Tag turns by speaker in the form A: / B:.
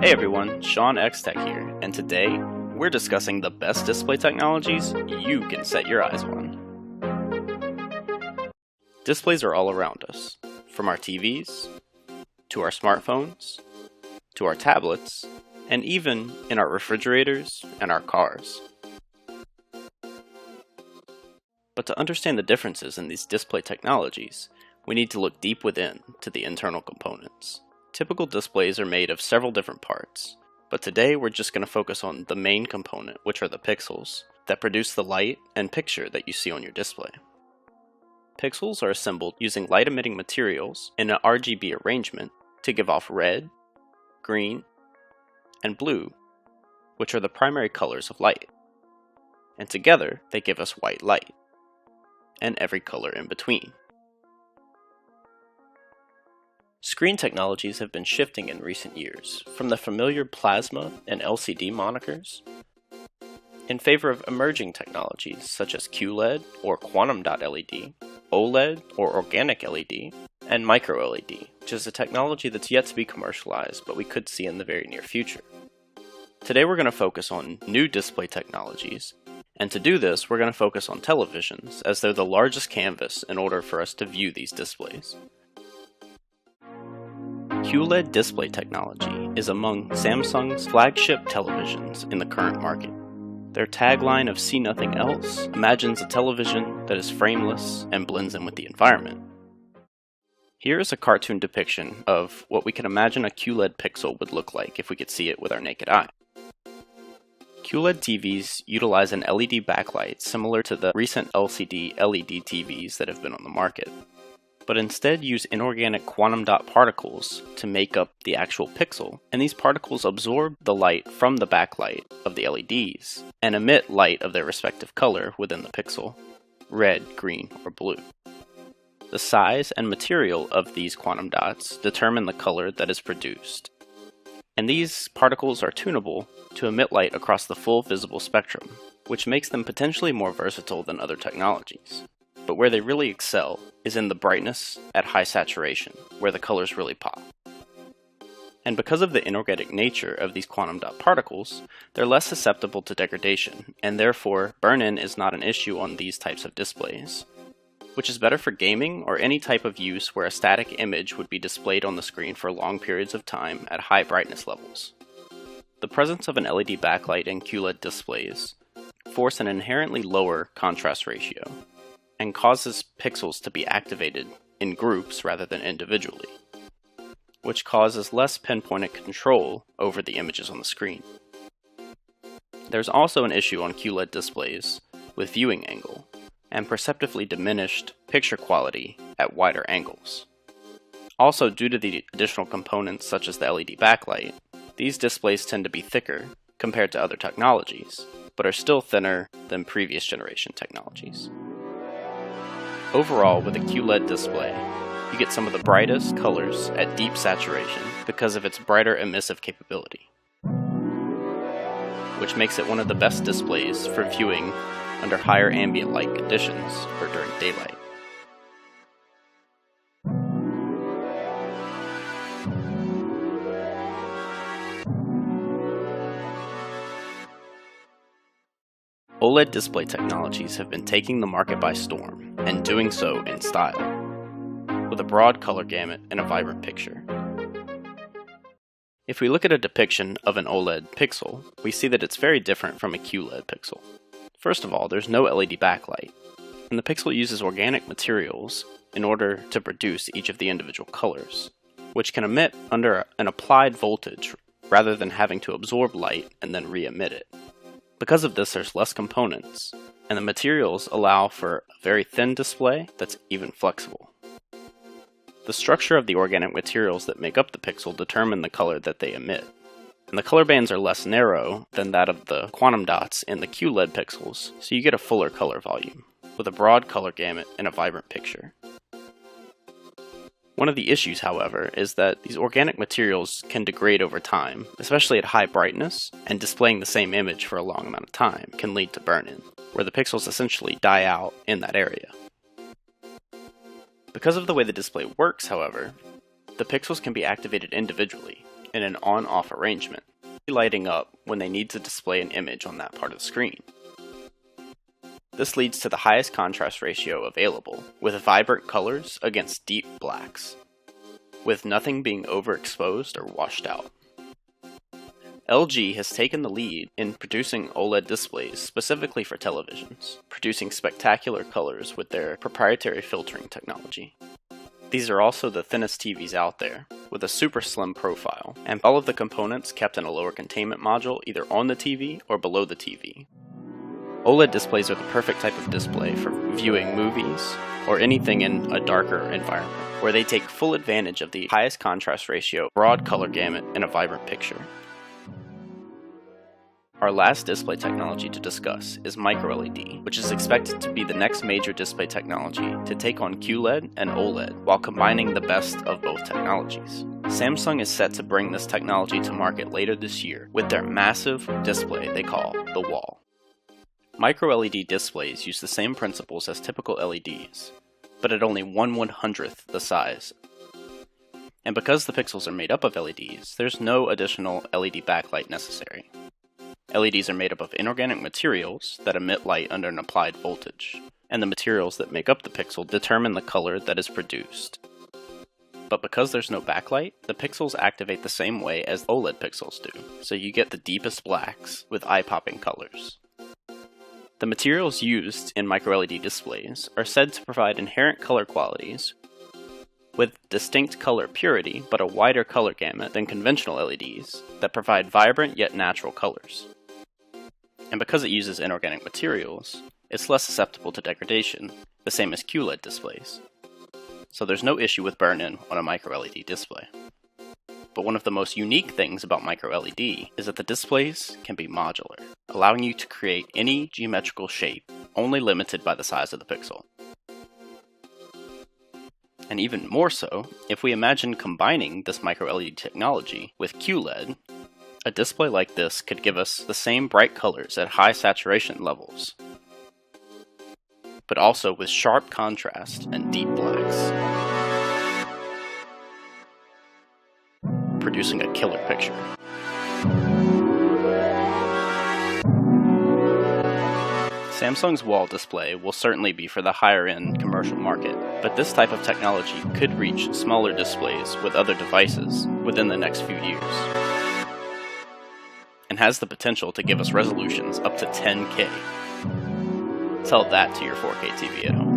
A: Hey everyone, Sean X Tech here, and today we're discussing the best display technologies you can set your eyes on. Displays are all around us, from our TVs, to our smartphones, to our tablets, and even in our refrigerators and our cars. But to understand the differences in these display technologies, we need to look deep within to the internal components. Typical displays are made of several different parts, but today we're just going to focus on the main component, which are the pixels, that produce the light and picture that you see on your display. Pixels are assembled using light-emitting materials in an RGB arrangement to give off red, green, and blue, which are the primary colors of light. And together, they give us white light, and every color in between. Screen technologies have been shifting in recent years, from the familiar plasma and LCD monikers, in favor of emerging technologies such as QLED or quantum dot LED, OLED or organic LED, and micro-LED, which is a technology that's yet to be commercialized but we could see in the very near future. Today we're going to focus on new display technologies, and to do this we're going to focus on televisions as they're the largest canvas in order for us to view these displays. QLED display technology is among Samsung's flagship televisions in the current market. Their tagline of "See nothing else" imagines a television that is frameless and blends in with the environment. Here is a cartoon depiction of what we can imagine a QLED pixel would look like if we could see it with our naked eye. QLED TVs utilize an LED backlight similar to the recent LCD LED TVs that have been on the market, but instead use inorganic quantum dot particles to make up the actual pixel, and these particles absorb the light from the backlight of the LEDs and emit light of their respective color within the pixel, red, green, or blue. The size and material of these quantum dots determine the color that is produced, and these particles are tunable to emit light across the full visible spectrum, which makes them potentially more versatile than other technologies. But where they really excel is in the brightness at high saturation, where the colors really pop. And because of the inorganic nature of these quantum dot particles, they're less susceptible to degradation, and therefore burn-in is not an issue on these types of displays, which is better for gaming or any type of use where a static image would be displayed on the screen for long periods of time at high brightness levels. The presence of an LED backlight in QLED displays force an inherently lower contrast ratio, and causes pixels to be activated in groups rather than individually, which causes less pinpointed control over the images on the screen. There's also an issue on QLED displays with viewing angle, and perceptively diminished picture quality at wider angles. Also, due to the additional components such as the LED backlight, these displays tend to be thicker compared to other technologies, but are still thinner than previous generation technologies. Overall, with a QLED display, you get some of the brightest colors at deep saturation because of its brighter emissive capability, which makes it one of the best displays for viewing under higher ambient light conditions or during daylight. OLED display technologies have been taking the market by storm, and doing so in style, with a broad color gamut and a vibrant picture. If we look at a depiction of an OLED pixel, we see that it's very different from a QLED pixel. First of all, there's no LED backlight, and the pixel uses organic materials in order to produce each of the individual colors, which can emit under an applied voltage rather than having to absorb light and then re-emit it. Because of this, there's less components, and the materials allow for a very thin display that's even flexible. The structure of the organic materials that make up the pixel determine the color that they emit, and the color bands are less narrow than that of the quantum dots in the QLED pixels, so you get a fuller color volume, with a broad color gamut and a vibrant picture. One of the issues, however, is that these organic materials can degrade over time, especially at high brightness, and displaying the same image for a long amount of time can lead to burn-in, where the pixels essentially die out in that area. Because of the way the display works, however, the pixels can be activated individually, in an on-off arrangement, lighting up when they need to display an image on that part of the screen. This leads to the highest contrast ratio available, with vibrant colors against deep blacks, with nothing being overexposed or washed out. LG has taken the lead in producing OLED displays specifically for televisions, producing spectacular colors with their proprietary filtering technology. These are also the thinnest TVs out there, with a super slim profile, and all of the components kept in a lower containment module either on the TV or below the TV. OLED displays are the perfect type of display for viewing movies or anything in a darker environment, where they take full advantage of the highest contrast ratio, broad color gamut, and a vibrant picture. Our last display technology to discuss is microLED, which is expected to be the next major display technology to take on QLED and OLED while combining the best of both technologies. Samsung is set to bring this technology to market later this year with their massive display they call the Wall. MicroLED displays use the same principles as typical LEDs, but at only 1/100th the size. And because the pixels are made up of LEDs, there's no additional LED backlight necessary. LEDs are made up of inorganic materials that emit light under an applied voltage, and the materials that make up the pixel determine the color that is produced. But because there's no backlight, the pixels activate the same way as OLED pixels do, so you get the deepest blacks with eye-popping colors. The materials used in microLED displays are said to provide inherent color qualities with distinct color purity but a wider color gamut than conventional LEDs that provide vibrant yet natural colors. And because it uses inorganic materials, it's less susceptible to degradation, the same as QLED displays. So there's no issue with burn-in on a microLED display. But one of the most unique things about microLED is that the displays can be modular, allowing you to create any geometrical shape, only limited by the size of the pixel. And even more so, if we imagine combining this microLED technology with QLED, a display like this could give us the same bright colors at high saturation levels, but also with sharp contrast and deep blacks, producing a killer picture. Samsung's Wall display will certainly be for the higher-end commercial market, but this type of technology could reach smaller displays with other devices within the next few years, and has the potential to give us resolutions up to 10K. Tell that to your 4K TV at home.